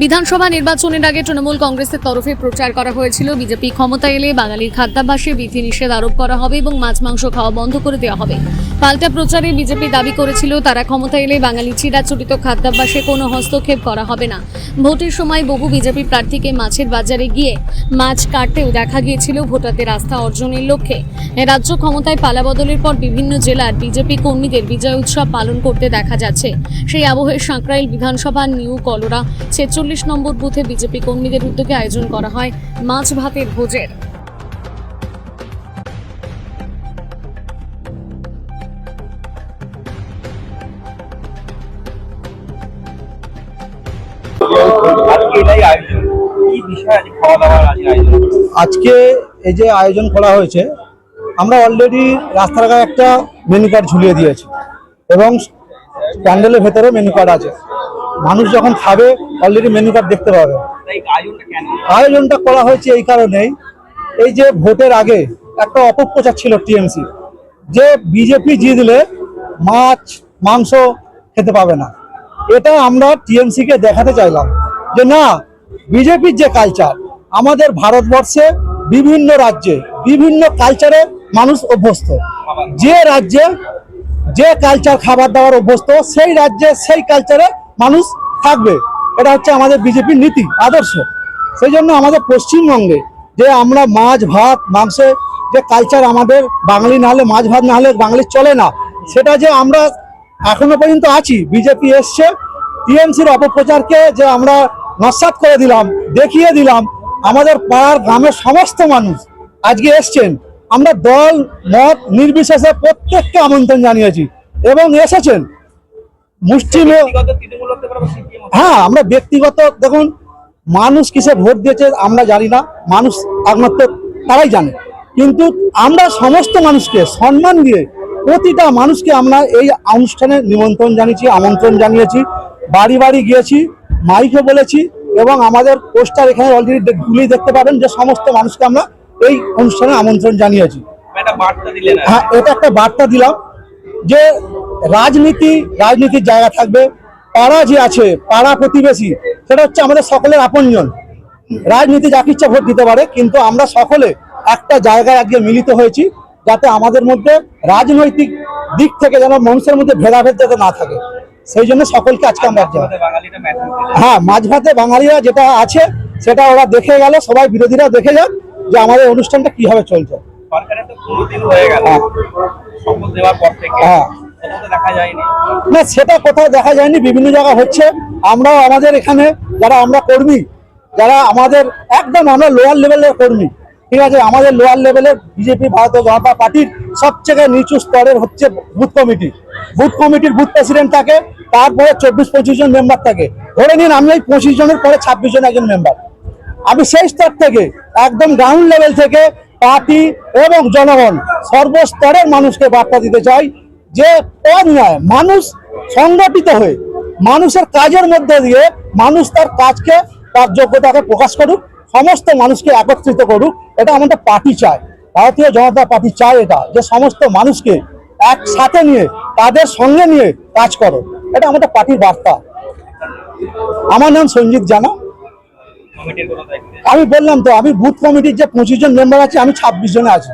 বিধানসভা নির্বাচনের আগে তৃণমূল কংগ্রেসের তরফে প্রচার করা হয়েছিল বিজেপি ক্ষমতা এলে বাঙালির খাদ্যাভ্যাসে বিধিনিষেধ আরোপ করা হবে এবং মাছ মাংস খাওয়া বন্ধ করে দেওয়া হবে। পাল্টা প্রচারে বিজেপি দাবি করেছিল তারা ক্ষমতা এলে বাঙালি চিরাচরিত খাদ্যাভ্যাসে কোনো হস্তক্ষেপ করা হবে না। ভোটের সময় বহু বিজেপি প্রার্থীকে মাছের বাজারে গিয়ে মাছ কাটতেও দেখা গিয়েছিল ভোটারদের আস্থা অর্জনের লক্ষ্যে। রাজ্য ক্ষমতায় পালাবদলের পর বিভিন্ন জেলার বিজেপি কর্মীদের বিজয় উৎসব পালন করতে দেখা যাচ্ছে। সেই আবহে সাঁকরাইল বিধানসভা নিউ কলোরা 46 নম্বর বুথে বিজেপি কর্মীদের উদ্যোগে আয়োজন করা হয় মাছ ভাতের ভোজের। আজকে এই যে আয়োজন করা হয়েছে, আমরা অলরেডি রাস্তার গায়ে একটা মেনু কার্ড ঝুলিয়ে দিয়েছি এবং প্যান্ডেলের ভেতরে মেনু কার্ড আছে। মানুষ যখন খাবে অলরেডি মেনু কার্ড দেখতে পাবে। আয়োজনটা করা হয়েছে এই কারণেই, এই যে ভোটের আগে একটা অপপ্রচার ছিল টিএমসি, যে বিজেপি জিতলে মাছ মাংস খেতে পাবে না। এটা আমরা টিএমসি কে দেখাতে চাইলাম যে না, বিজেপির যে কালচার, আমাদের ভারতবর্ষে বিভিন্ন রাজ্যে বিভিন্ন কালচারে মানুষ অভ্যস্ত। যে রাজ্যে যে কালচার খাবার দাবার অভ্যস্ত, সেই রাজ্যে সেই কালচারে মানুষ থাকবে। এটা হচ্ছে আমাদের বিজেপির নীতি আদর্শ। সেই জন্য আমাদের পশ্চিমবঙ্গে যে আমরা মাছ ভাত মাংসের যে কালচার, আমাদের বাঙালি না হলে মাছ ভাত না হলে বাঙালির চলে না, সেটা যে আমরা এখনো পর্যন্ত আছি। বিজেপি এসছে, টিএমসির অপপ্রচারকে যে আমরা নস্যাৎ করে দিলাম, দেখিয়ে দিলাম। আমাদের পাড়ার গ্রামের সমস্ত মানুষ আজকে এসছেন। আমরা দল মত নির্বিশেষে প্রত্যেককে আমন্ত্রণ জানিয়েছি এবং এসেছেন মুষ্টিমেয়। হ্যাঁ, আমরা ব্যক্তিগত, দেখুন মানুষ কিসে ভোট দিয়েছে আমরা জানি না, মানুষ একমাত্র তারাই জানে। কিন্তু আমরা সমস্ত মানুষকে সম্মান দিয়ে প্রতিটা মানুষকে আমরা এই অনুষ্ঠানে নিমন্ত্রণ জানিয়েছি, আমন্ত্রণ জানিয়েছি। বাড়ি বাড়ি গিয়েছি, মাইকে বলেছি এবং আমাদের পোস্টার এখানে অলরেডি ঝুলিয়ে দেখতে পাবেন যে সমস্ত মানুষকে আমরা এই অনুষ্ঠানে আমন্ত্রণ জানিয়েছি। হ্যাঁ, এটা একটা বার্তা দিলাম যে রাজনীতির জায়গা থাকবে। পাড়া যে আছে, পাড়া প্রতিবেশী, সেটা হচ্ছে আমাদের সকলের আপনজন। রাজনীতি যাকে ইচ্ছা ভোট দিতে পারে, কিন্তু আমরা সকলে একটা জায়গায় আজকে মিলিত হয়েছি যাতে আমাদের মধ্যে রাজনৈতিক দিক থেকে যেন মানুষের মধ্যে ভেদাভেদ যাতে না থাকে। সেই জন্য সকলকে আজকে আমরা হ্যাঁ, মাছ ভাতে বাঙালিরা যেটা আছে সেটা ওরা দেখে গেল, সবাই বিরোধীরা দেখে যান যে আমাদের অনুষ্ঠানটা কিভাবে চলছে। না, সেটা কোথাও দেখা যায়নি, বিভিন্ন জায়গায় হচ্ছে। আমরাও আমাদের এখানে যারা আমরা কর্মী, যারা আমাদের একদম আমরা লোয়ার লেভেলের কর্মী, ঠিক আছে, আমাদের লোয়ার লেভেলের বিজেপি ভারতীয় জনতা পার্টির সবচেয়ে নিচু স্তরের হচ্ছে বুথ কমিটি। বুথ কমিটির বুথ প্রেসিডেন্ট থাকে, তারপরে 24-25 জন মেম্বার থাকে। ধরে নিন আমি এই 25 জনের পরে 26 জন একজন মেম্বার। আমি সেই স্তর থেকে একদম গ্রাউন্ড লেভেল থেকে পার্টি এবং জনগণ সর্বস্তরের মানুষকে বার্তা দিতে চাই যে পদ নয়, মানুষ সংগঠিত হয়ে মানুষের কাজের মধ্যে দিয়ে মানুষ তার কাজকে, তার যোগ্যতাকে প্রকাশ করুক, সমস্ত মানুষকে একত্রিত করুক। এটা আমাদের পার্টি চায়, ভারতীয় জনতা পার্টি চায় এটা, যে সমস্ত মানুষকে একসাথে নিয়ে তাদের সঙ্গে নিয়ে কাজ করো। এটা আমাদের পার্টির বার্তা। আমার নাম সঞ্জিত জানা। আমি বললাম তো, আমি বুথ কমিটির যে 25 জন মেম্বার আছে, আমি 26 জনে আছি।